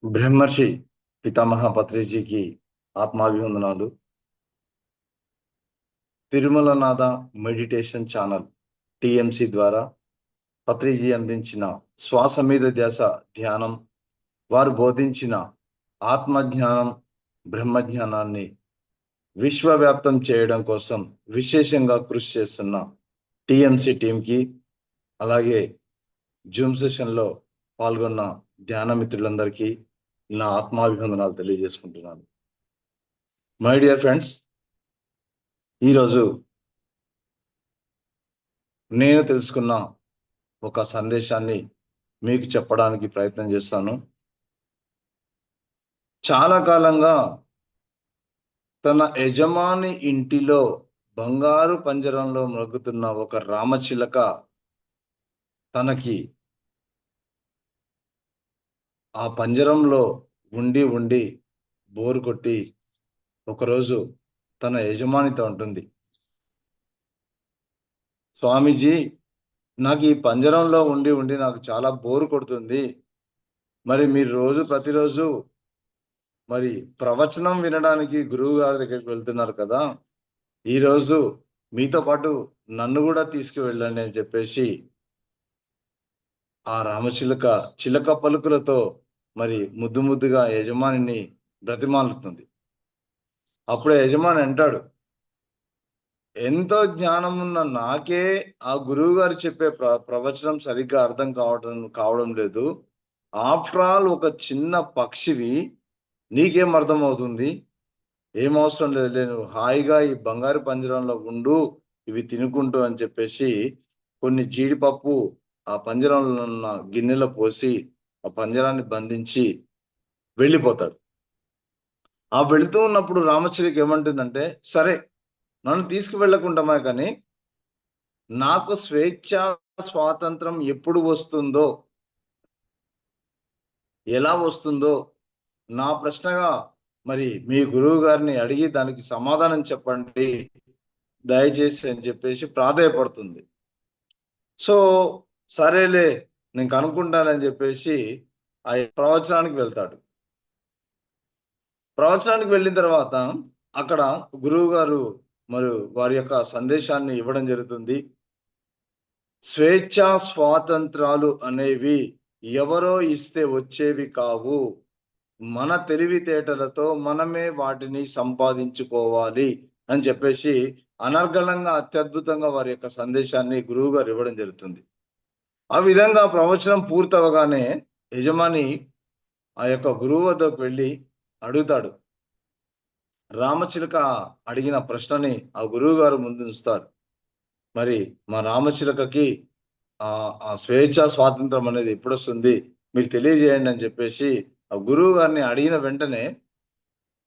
బ్రహ్మర్షి పితామహ పత్రిజీకి ఆత్మాభివందనాలు. Tirumalanatha meditation channel TMC ద్వారా పత్రిజీ అందించిన శ్వాస మీద ధ్యాస ధ్యానం, వారు బోధించిన ఆత్మజ్ఞానం, బ్రహ్మజ్ఞానాన్ని విశ్వవ్యాప్తం చేయడం కోసం విశేషంగా కృషి చేస్తున్న టిఎంసి టీంకి, అలాగే జూమ్ సెషన్లో పాల్గొన్న ధ్యాన మిత్రులందరికీ నా ఆత్మాభివందనాలు తెలియజేసుకుంటున్నాను. మై డియర్ ఫ్రెండ్స్, ఈరోజు నేను తెలుసుకున్న ఒక సందేశాన్ని మీకు చెప్పడానికి ప్రయత్నం చేస్తాను. చాలా కాలంగా తన యజమాని ఇంటిలో బంగారు పంజరంలో మ్రొక్కుతున్న ఒక రామచిలక తనకి ఆ పంజరంలో ఉండి ఉండి బోరు కొట్టి ఒకరోజు తన యజమానితో ఉంటుంది, స్వామీజీ, నాకు ఈ పంజరంలో ఉండి ఉండి నాకు చాలా బోరు కొడుతుంది. మరి మీరు ప్రతిరోజు మరి ప్రవచనం వినడానికి గురువు గారి దగ్గరికి వెళ్తున్నారు కదా, ఈరోజు మీతో పాటు నన్ను కూడా తీసుకువెళ్ళండి అని చెప్పేసి ఆ రామచిలుక చిలక పలుకులతో మరి ముద్దు ముద్దుగా యజమానిని బ్రతిమాలుతుంది. అప్పుడు యజమాని అంటాడు, ఎంతో జ్ఞానం ఉన్న నాకే ఆ గురువు గారు చెప్పే ప్రవచనం సరిగ్గా అర్థం కావడం లేదు. ఆఫ్టర్ ఆల్ ఒక చిన్న పక్షివి, నీకేం అర్థమవుతుంది? ఏం అవసరం లేదు, నువ్వు హాయిగా ఈ బంగారు పంజరంలో ఉండు, ఇవి తినుకుంటూ అని చెప్పేసి కొన్ని జీడిపప్పు ఆ పంజరంలో ఉన్న గిన్నెలో పోసి ఆ పంజరాన్ని బంధించి వెళ్ళిపోతాడు. ఆ వెళుతూ ఉన్నప్పుడు రామచిలుక ఏమంటుందంటే, సరే నన్ను తీసుకువెళ్ళకుండామా, కానీ నాకు స్వాతంత్రం ఎప్పుడు వస్తుందో, ఎలా వస్తుందో నా ప్రశ్నగా మరి మీ గురువు గారిని అడిగి దానికి సమాధానం చెప్పండి దయచేసి అని చెప్పేసి ప్రాధేయపడుతుంది. సో సరేలే, నేను కనుక్కుంటానని చెప్పేసి ఆ ప్రవచనానికి వెళ్తాడు. ప్రవచనానికి వెళ్ళిన తర్వాత అక్కడ గురువు గారు మరి వారి యొక్క సందేశాన్ని ఇవ్వడం జరుగుతుంది. స్వేచ్ఛా స్వాతంత్రాలు అనేవి ఎవరో ఇస్తే వచ్చేవి కావు, మన తెలివితేటలతో మనమే వాటిని సంపాదించుకోవాలి అని చెప్పేసి అనర్గళంగా అత్యద్భుతంగా వారి యొక్క సందేశాన్ని గురువు గారు ఇవ్వడం జరుగుతుంది. ఆ విధంగా ప్రవచనం పూర్తవగానే యజమాని ఆ యొక్క గురువు వద్దకు వెళ్ళి అడుగుతాడు. రామచిలక అడిగిన ప్రశ్నని ఆ గురువు గారు ముందు ఉంచుతారు. మరి మా రామచిలకకి ఆ స్వేచ్ఛా స్వాతంత్రం అనేది ఎప్పుడొస్తుంది, మీరు తెలియజేయండి అని చెప్పేసి ఆ గురువు గారిని అడిగిన వెంటనే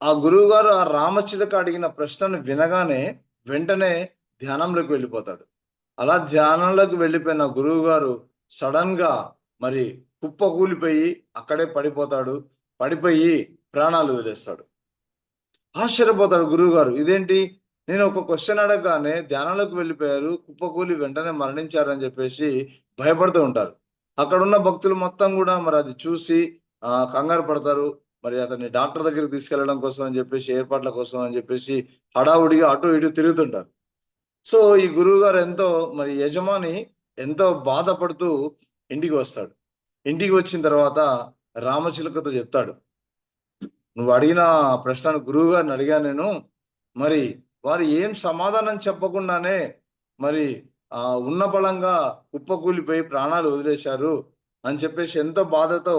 ఆ గురువు గారు ఆ రామచిలక అడిగిన ప్రశ్నను వినగానే వెంటనే ధ్యానంలోకి వెళ్ళిపోతాడు. అలా ధ్యానంలోకి వెళ్ళిపోయిన గురువు గారు సడన్ గా మరి కుప్పకూలిపోయి అక్కడే పడిపోతాడు. పడిపోయి ప్రాణాలు వదిలేస్తాడు. ఆశ్చర్యపోతాడు గురువు గారు, ఇదేంటి, నేను ఒక క్వశ్చన్ అడగగానే ధ్యానంలోకి వెళ్ళిపోయారు, కుప్పకూలి వెంటనే మరణించారని చెప్పేసి భయపడుతూ ఉంటారు. అక్కడున్న భక్తులు మొత్తం కూడా మరి అది చూసి కంగారు పడతారు. మరి అతన్ని డాక్టర్ దగ్గరికి తీసుకెళ్లడం కోసం అని చెప్పేసి, ఏర్పాట్ల కోసం అని చెప్పేసి హడావుడిగా అటు ఇటు తిరుగుతుంటారు. సో ఈ గురువు గారు మరి యజమాని ఎంతో బాధపడుతూ ఇంటికి వస్తాడు. ఇంటికి వచ్చిన తర్వాత రామచిలుకతో చెప్తాడు, నువ్వు అడిగిన ప్రశ్నను గురువు గారిని అడిగాను నేను, మరి వారు ఏం సమాధానం చెప్పకుండానే మరి ఉన్న బలంగా కుప్పకూలిపోయి ప్రాణాలు వదిలేశారు అని చెప్పేసి ఎంతో బాధతో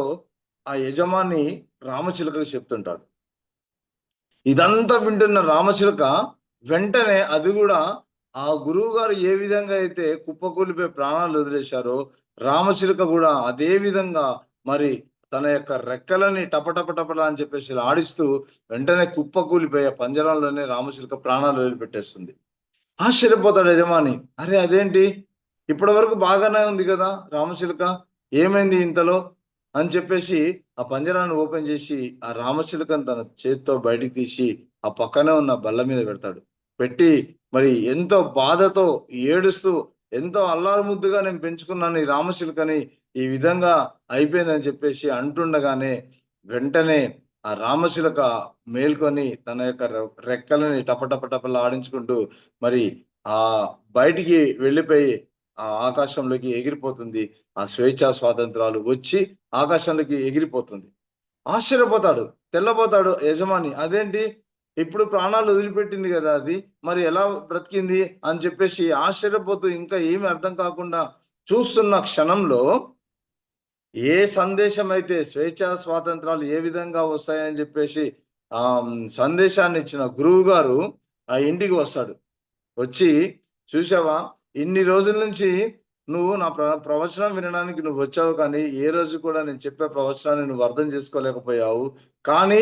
ఆ యజమాని రామచిలుకకు చెప్తుంటాడు. ఇదంతా వింటున్న రామచిలుక వెంటనే అది కూడా ఆ గురువు గారు ఏ విధంగా అయితే కుప్పకూలిపోయి ప్రాణాలు వదిలేశారో, రామచిలుక కూడా అదే విధంగా మరి తన యొక్క రెక్కలని టపటపటపట అని చెప్పేసి ఆడిస్తూ వెంటనే కుప్పకూలిపోయే పంజరంలోనే రామచిలుక ప్రాణాలు వదిలిపెట్టేస్తుంది. ఆశ్చర్యపోతాడు యజమాని, అరే అదేంటి, ఇప్పటి వరకు బాగానే ఉంది కదా రామచిలుక, ఏమైంది ఇంతలో అని చెప్పేసి ఆ పంజరాన్ని ఓపెన్ చేసి ఆ రామచిలుకను తన చేతితో బయటికి తీసి ఆ పక్కనే ఉన్న బల్ల మీద పెడతాడు. పెట్టి మరి ఎంతో బాధతో ఏడుస్తూ ఎంతో అల్లారు ముద్దుగా నేను పెంచుకున్నాను ఈ రామచిలుకని, ఈ విధంగా అయిపోయిందని చెప్పేసి అంటుండగానే వెంటనే ఆ రామచిలక మేల్కొని తన యొక్క రెక్కలని టపటపటపలా ఆడించుకుంటూ మరి ఆ బయటికి వెళ్ళిపోయి ఆ ఆకాశంలోకి ఎగిరిపోతుంది. ఆ స్వేచ్ఛా స్వాతంత్రాలు వచ్చి ఆకాశంలోకి ఎగిరిపోతుంది. ఆశ్చర్యపోతాడు. తెల్లబోతాడు యజమాని. అదేంటి ఇప్పుడు ప్రాణాలు వదిలిపెట్టింది గదా అది. మరి ఎలా బ్రతికింది అని చెప్పేసి ఆశ్చర్యపోతూ ఇంకా ఏమి అర్థం కాకుండా చూస్తున్న క్షణంలో ఏ సందేశం అయితే స్వేచ్ఛా స్వాతంత్రాలు ఏ విధంగా వస్తాయని చెప్పేసి సందేశాన్ని ఇచ్చిన గురువు గారు ఆ ఇంటికి వస్తాడు. వచ్చి చూసావా ఇన్ని రోజుల నుంచి నువ్వు నా ప్రవచనం వినడానికి నువ్వు వచ్చావు కానీ ఏ రోజు కూడా నేను చెప్పే ప్రవచనాన్ని నువ్వు అర్థం చేసుకోలేకపోయావు. కానీ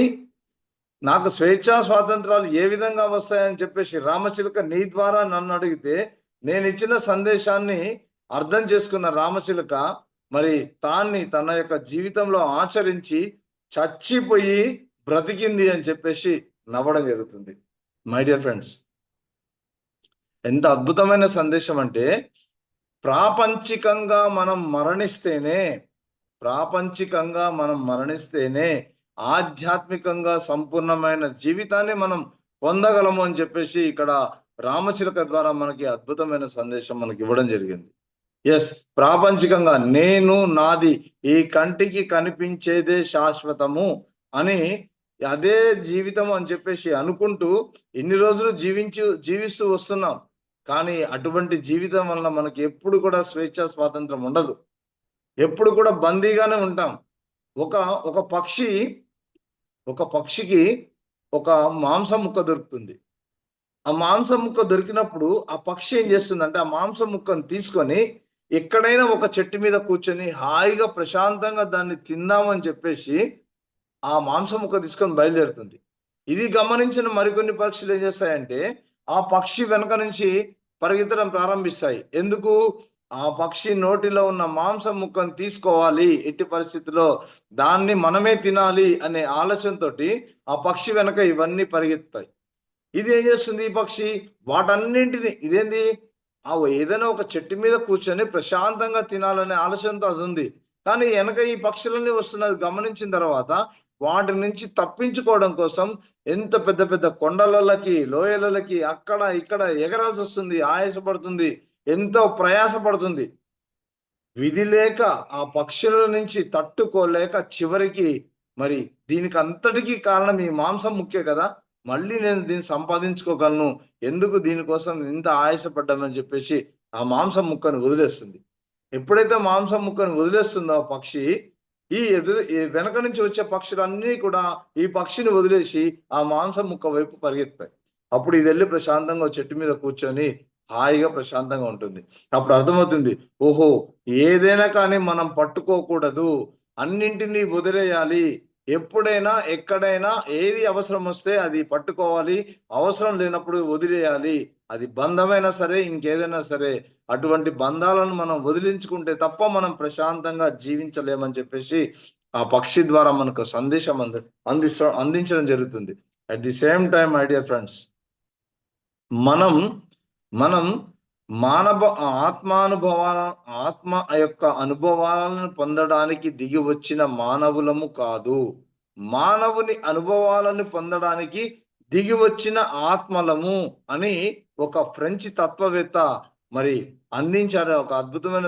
నాకు స్వేచ్ఛా స్వాతంత్రాలు ఏ విధంగా వస్తాయని చెప్పేసి రామచిలక నీ ద్వారా నన్ను అడిగితే నేను ఇచ్చిన సందేశాన్ని అర్థం చేసుకున్న రామచిలక మరి తన యొక్క జీవితంలో ఆచరించి చచ్చిపోయి బ్రతికింది అని చెప్పేసి నవ్వడం జరుగుతుంది. మై డియర్ ఫ్రెండ్స్, ఎంత అద్భుతమైన సందేశం అంటే ప్రాపంచికంగా మనం మరణిస్తేనే ఆధ్యాత్మికంగా సంపూర్ణమైన జీవితాన్ని మనం పొందగలము అని చెప్పేసి ఇక్కడ రామచిలక ద్వారా మనకి అద్భుతమైన సందేశం మనకి ఇవ్వడం జరిగింది. ఎస్, ప్రాపంచికంగా నేను నాది ఈ కంటికి కనిపించేదే శాశ్వతము అని అదే జీవితం అని చెప్పేసి అనుకుంటూ ఇన్ని రోజులు జీవిస్తూ వస్తున్నాం. కానీ అటువంటి జీవితం వల్ల మనకి ఎప్పుడు కూడా స్వేచ్ఛ స్వాతంత్రం ఉండదు. ఎప్పుడు కూడా బందీగానే ఉంటాం. ఒక పక్షికి ఒక మాంసం ముక్క దొరుకుతుంది. ఆ మాంసం ముక్క దొరికినప్పుడు ఆ పక్షి ఏం చేస్తుందంటే ఆ మాంసం ముక్కను తీసుకొని ఎక్కడైనా ఒక చెట్టు మీద కూర్చొని హాయిగా ప్రశాంతంగా దాన్ని తిందామని చెప్పేసి ఆ మాంసం ముక్క తీసుకొని బయలుదేరుతుంది. ఇది గమనించిన మరికొన్ని పక్షులు ఏం చేస్తాయంటే ఆ పక్షి వెనక నుంచి పరిగెత్తడం ప్రారంభిస్తాయి. ఎందుకు? ఆ పక్షి నోటిలో ఉన్న మాంసం ముక్కను తీసుకోవాలి, ఎట్టి పరిస్థితిలో దాన్ని మనమే తినాలి అనే ఆలోచనతోటి ఆ పక్షి వెనక ఇవన్నీ పరిగెత్తాయి. ఇది ఏం చేస్తుంది? ఈ పక్షి వాటన్నింటిని ఇదేంది ఏదైనా ఒక చెట్టు మీద కూర్చొని ప్రశాంతంగా తినాలనే ఆలోచనతో అది ఉంది. కానీ వెనక ఈ పక్షులన్నీ వస్తున్నది గమనించిన తర్వాత వాటి నుంచి తప్పించుకోవడం కోసం ఎంత పెద్ద పెద్ద కొండలకి లోయలకి అక్కడ ఇక్కడ ఎగరాల్సి వస్తుంది, ఆయాసపడుతుంది, ఎంతో ప్రయాసపడుతుంది. విధి లేక ఆ పక్షుల నుంచి తట్టుకోలేక చివరికి మరి దీనికి అంతటికీ కారణం ఈ మాంసం ముఖ్య కదా, మళ్ళీ నేను దీన్ని సంపాదించుకోగలను, ఎందుకు దీనికోసం ఇంత ఆయాసపడ్డామని చెప్పేసి ఆ మాంసం ముక్కను వదిలేస్తుంది. ఎప్పుడైతే మాంసం ముక్కను వదిలేస్తుందో ఆ పక్షి ఈ వెనక నుంచి వచ్చే పక్షులన్నీ కూడా ఈ పక్షిని వదిలేసి ఆ మాంసం ముక్క వైపు పరిగెత్తాయి. అప్పుడు ఇది వెళ్ళి ప్రశాంతంగా చెట్టు మీద కూర్చొని హాయిగా ప్రశాంతంగా ఉంటుంది. అప్పుడు అర్థమవుతుంది, ఓహో ఏదైనా కానీ మనం పట్టుకోకూడదు, అన్నింటినీ వదిలేయాలి. ఎప్పుడైనా ఎక్కడైనా ఏది అవసరం వస్తే అది పట్టుకోవాలి, అవసరం లేనప్పుడు వదిలేయాలి. అది బంధమైనా సరే ఇంకేదైనా సరే అటువంటి బంధాలను మనం వదిలించుకుంటే తప్ప మనం ప్రశాంతంగా జీవించలేమని చెప్పేసి ఆ పక్షి ద్వారా మనకు సందేశం అందించడం జరుగుతుంది. At the same time my dear friends, మనం ఆత్మ యొక్క అనుభవాలను పొందడానికి దిగి వచ్చిన మానవులము కాదు, మానవుని అనుభవాలను పొందడానికి దిగి వచ్చిన ఆత్మలము అని ఒక ఫ్రెంచ్ తత్వవేత్త మరి అందించారు. ఒక అద్భుతమైన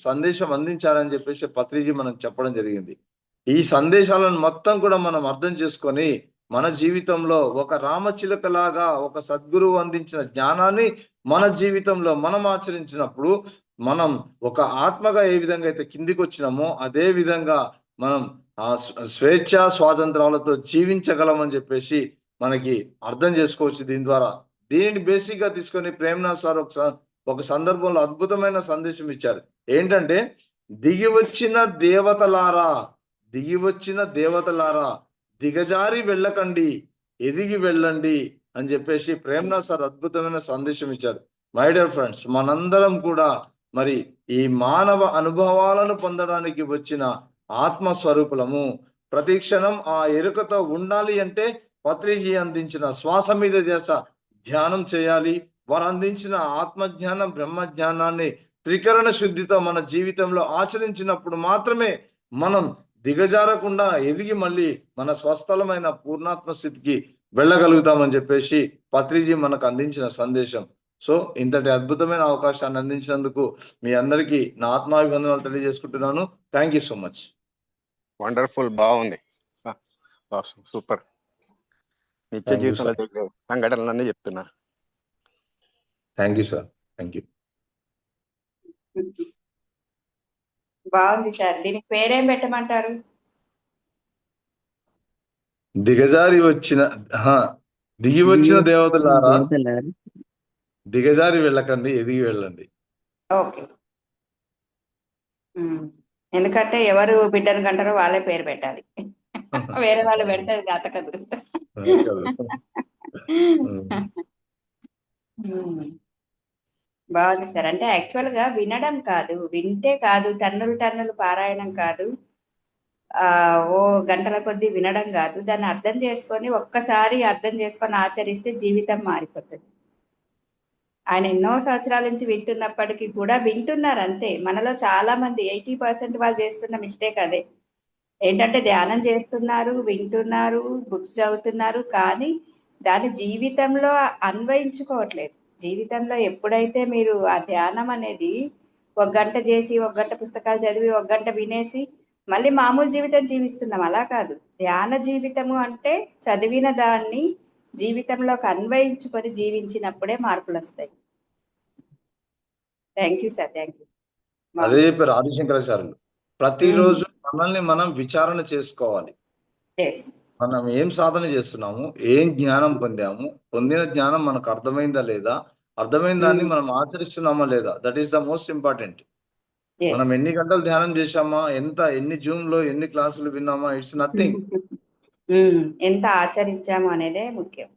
సందేశం అందించారని చెప్పేసి పత్రిజీ మనకు చెప్పడం జరిగింది. ఈ సందేశాలను మొత్తం కూడా మనం అర్థం చేసుకొని మన జీవితంలో ఒక రామచిలకలాగా ఒక సద్గురువు అందించిన జ్ఞానాన్ని మన జీవితంలో మనం ఆచరించినప్పుడు మనం ఒక ఆత్మగా ఏ విధంగా అయితే కిందికి వచ్చినామో అదే విధంగా మనం ఆ స్వేచ్ఛా స్వాతంత్రాలతో జీవించగలమని చెప్పేసి మనకి అర్థం చేసుకోవచ్చు. దీనిని బేసిక్ గా తీసుకొని ప్రేమ్నాథ్ సార్ ఒక సందర్భంలో అద్భుతమైన సందేశం ఇచ్చారు. ఏంటంటే దిగి వచ్చిన దేవతలారా దిగజారి వెళ్ళకండి, ఎదిగి వెళ్ళండి అని చెప్పేసి ప్రేమ్నాథ్ సార్ అద్భుతమైన సందేశం ఇచ్చారు. మై డియర్ ఫ్రెండ్స్, మనందరం కూడా మరి ఈ మానవ అనుభవాలను పొందడానికి వచ్చిన ఆత్మస్వరూపులము. ప్రతి క్షణం ఆ ఎరుకతో ఉండాలి అంటే పత్రిజీ అందించిన శ్వాస మీద ధ్యానం చేయాలి. వారు అందించిన ఆత్మజ్ఞానం బ్రహ్మజ్ఞానాన్ని త్రికరణ శుద్ధితో మన జీవితంలో ఆచరించినప్పుడు మాత్రమే మనం దిగజారకుండా ఎదిగి మళ్ళీ మన స్వస్థలమైన పూర్ణాత్మ స్థితికి వెళ్ళగలుగుతామని చెప్పేసి పత్రిజీ మనకు అందించిన సందేశం. సో ఇంతటి అద్భుతమైన అవకాశాన్ని అందించినందుకు మీ అందరికీ నా ఆత్మాభివందనాలు తెలియజేసుకుంటున్నాను. Thank you so much. Wonderful, బాగుంది, సూపర్. నిత్య Thank you, జీవితంలో sir. జరిగే సంఘటనలన్నీ చెప్తున్నారు. Thank you sir. Thank you. బాగుంది సార్. దీనికి పేరేం పెట్టమంటారు? దిగజారి వచ్చిన దిగి వచ్చిన దేవతలారా, దిగజారి వెళ్ళకండి, ఎదిగి వెళ్ళండి. ఓకే. ఎందుకంటే ఎవరు బిడ్డను కంటారో వాళ్ళే పేరు పెట్టాలి. వేరే వాళ్ళు పెడితే జాతకదు. బాగుంది సార్. అంటే యాక్చువల్ గా వినడం కాదు, వింటే కాదు, టన్నులు పారాయణం కాదు, ఓ గంటల కొద్దీ వినడం కాదు, దాన్ని అర్థం చేసుకొని ఒక్కసారి అర్థం చేసుకొని ఆచరిస్తే జీవితం మారిపోతుంది. ఆయన ఎన్నో సంవత్సరాల నుంచి వింటున్నప్పటికీ కూడా వింటున్నారు అంతే. మనలో చాలా మంది 80% వాళ్ళు చేస్తున్న మిస్టేక్ అదే. ఏంటంటే ధ్యానం చేస్తున్నారు, వింటున్నారు, బుక్స్ చదువుతున్నారు, కానీ దాన్ని జీవితంలో అన్వయించుకోవట్లేదు. జీవితంలో ఎప్పుడైతే మీరు ఆ ధ్యానం అనేది 1 గంట చేసి, 1 గంట పుస్తకాలు చదివి, 1 గంట వినేసి మళ్ళీ మామూలు జీవితం జీవిస్తున్నాం, అలా కాదు. ధ్యాన జీవితము అంటే చదివిన దాన్ని జీవితంలోకి అన్వయించుకొని జీవించినప్పుడే మార్పులు వస్తాయి. Thank you sir. Thank you. అదే చెప్పారు ఆదిశంకరాచార్యులు. ప్రతిరోజు మనల్ని మనం విచారణ చేసుకోవాలి. మనం ఏం సాధన చేస్తున్నాము, ఏం జ్ఞానం పొందాము, పొందిన జ్ఞానం మనకు అర్థమైందా లేదా, అర్థమైన దాన్ని మనం ఆచరిస్తున్నామా లేదా, that is the most important. మనం ఎన్ని గంటలు ధ్యానం చేశామా, ఎన్ని జూమ్ లో ఎన్ని క్లాసులు విన్నామా, ఇట్స్ నథింగ్. ఎంత ఆచరించాము అనేదే ముఖ్యం,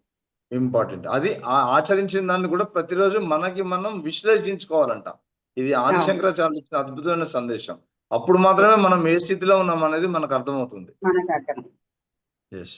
ఇంపార్టెంట్. అది ఆచరించిన దాన్ని కూడా ప్రతిరోజు మనకి మనం విశ్లేషించుకోవాలంట. ఇది ఆదిశంకరాచార్యులు ఇచ్చిన అద్భుతమైన సందేశం. అప్పుడు మాత్రమే మనం ఏ స్థితిలో ఉన్నాం అనేది మనకు అర్థమవుతుంది. మనకు అర్థం. ఎస్.